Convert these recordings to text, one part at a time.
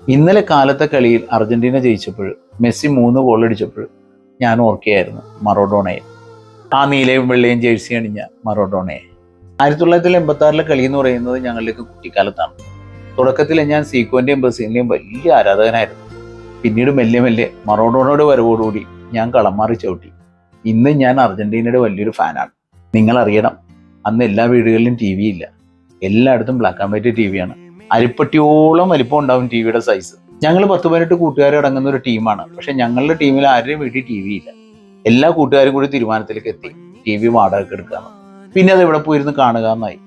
ഇന്നലെ കാലത്തെ കളിയിൽ അർജന്റീന ജയിച്ചപ്പോൾ മെസ്സി 3 ഗോൾ അടിച്ചപ്പോൾ ഞാൻ ഓർക്കുകയായിരുന്നു മറഡോണയെ, ആ നീലയും വെള്ളയും ജേഴ്സി അണിഞ്ഞ മറഡോണയെ. 1986 കളി എന്ന് പറയുന്നത് ഞങ്ങളിലേക്ക് കുട്ടിക്കാലത്താണ്. തുടക്കത്തിൽ ഞാൻ സീക്കോന്റെയും ബ്രസീലിന്റെയും വലിയ ആരാധകനായിരുന്നു. പിന്നീട് മെല്ലെ മെല്ലെ മറഡോണയുടെ വരവോടുകൂടി ഞാൻ കളം മാറി ചവിട്ടി. ഇന്ന് ഞാൻ അർജന്റീനയുടെ വലിയൊരു ഫാനാണ്. നിങ്ങൾ അറിയണം, അന്ന് എല്ലാ വീടുകളിലും ടി വി ഇല്ല. എല്ലായിടത്തും ബ്ലാക്ക് ആൻഡ് വൈറ്റ് ടി വിയാണ്. അരിപ്പട്ടിയോളം വലിപ്പം ഉണ്ടാവും ടി വിയുടെ സൈസ്. ഞങ്ങൾ 10-18 കൂട്ടുകാർ അടങ്ങുന്ന ഒരു ടീമാണ്. പക്ഷെ ഞങ്ങളുടെ ടീമിൽ ആരുടെയും വീട്ടിൽ ടി വി ഇല്ല. എല്ലാ കൂട്ടുകാരും കൂടി തീരുമാനത്തിലേക്ക് എത്തി ടി വി വാടകയ്ക്ക് എടുക്കാമെന്ന്. പിന്നെ അത് ഇവിടെ പോയിരുന്ന് കാണുക എന്നായി.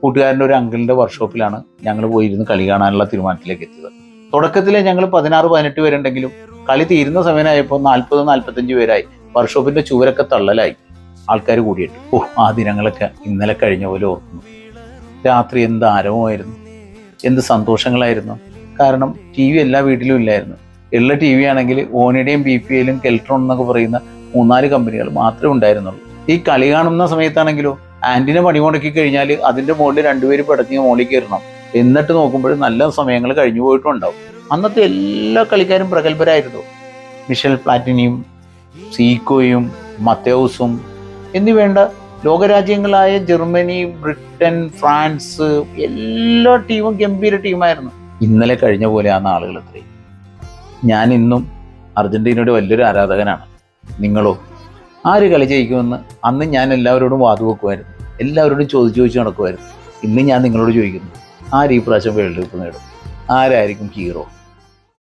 കൂട്ടുകാരൻ്റെ ഒരു അങ്കിളിന്റെ വർക്ക്ഷോപ്പിലാണ് ഞങ്ങൾ പോയിരുന്ന് കളി കാണാനുള്ള തീരുമാനത്തിലേക്ക് എത്തിയത്. തുടക്കത്തിലെ ഞങ്ങൾ 16-18 പേരുണ്ടെങ്കിലും കളി തീരുന്ന സമയമായപ്പോൾ 40-45 പേരായി. വർക്ക്ഷോപ്പിന്റെ ചുവരൊക്കെ തള്ളലായി, ആൾക്കാർ കൂടിയിട്ട്. ആ ദിനങ്ങളൊക്കെ ഇന്നലെ കഴിഞ്ഞ പോലെ ഓർക്കുന്നു. രാത്രി എന്ത് ആരവമായിരുന്നു, എന്ത് സന്തോഷങ്ങളായിരുന്നു. കാരണം ടി വി എല്ലാ വീട്ടിലും ഇല്ലായിരുന്നു. ഉള്ള ടി വി ആണെങ്കിൽ ഓണിയുടെയും BPLും കെൽട്രോൺ എന്നൊക്കെ പറയുന്ന 3-4 കമ്പനികൾ മാത്രമേ ഉണ്ടായിരുന്നുള്ളൂ. ഈ കളി കാണുന്ന സമയത്താണെങ്കിലോ ആന്റിനെ പണി മുടക്കി കഴിഞ്ഞാൽ അതിന്റെ മുകളിൽ 2 പേര് പടഞ്ഞ് മുകളിൽ കയറണം. എന്നിട്ട് നോക്കുമ്പോൾ നല്ല സമയങ്ങൾ കഴിഞ്ഞു പോയിട്ടുണ്ടാവും. അന്നത്തെ എല്ലാ കളിക്കാരും പ്രഗത്ഭരായിരുന്നു. മിഷൽ പ്ലാറ്റിനിയും സീക്കോയും മത്തേവുസും എന്നിവേണ്ട ലോകരാജ്യങ്ങളായ ജർമ്മനി, ബ്രിട്ടൻ, ഫ്രാൻസ് എല്ലാ ടീമും ഗംഭീര ടീമായിരുന്നു. ഇന്നലെ കഴിഞ്ഞ പോലെയാണ് ആളുകൾ അത്രയും. ഞാൻ ഇന്നും അർജന്റീനയുടെ വലിയൊരു ആരാധകനാണ്. നിങ്ങളോ? ആര് കളി ജയിക്കുമെന്ന് അന്ന് ഞാൻ എല്ലാവരോടും വാതുവെക്കുമായിരുന്നു. എല്ലാവരോടും ചോദിച്ചു നടക്കുമായിരുന്നു. ഇന്ന് ഞാൻ നിങ്ങളോട് ചോദിക്കുന്നു, ആര് ഈ പ്രാവശ്യം വേൾഡ് കപ്പ് നേടും? ആരായിരിക്കും ഹീറോ?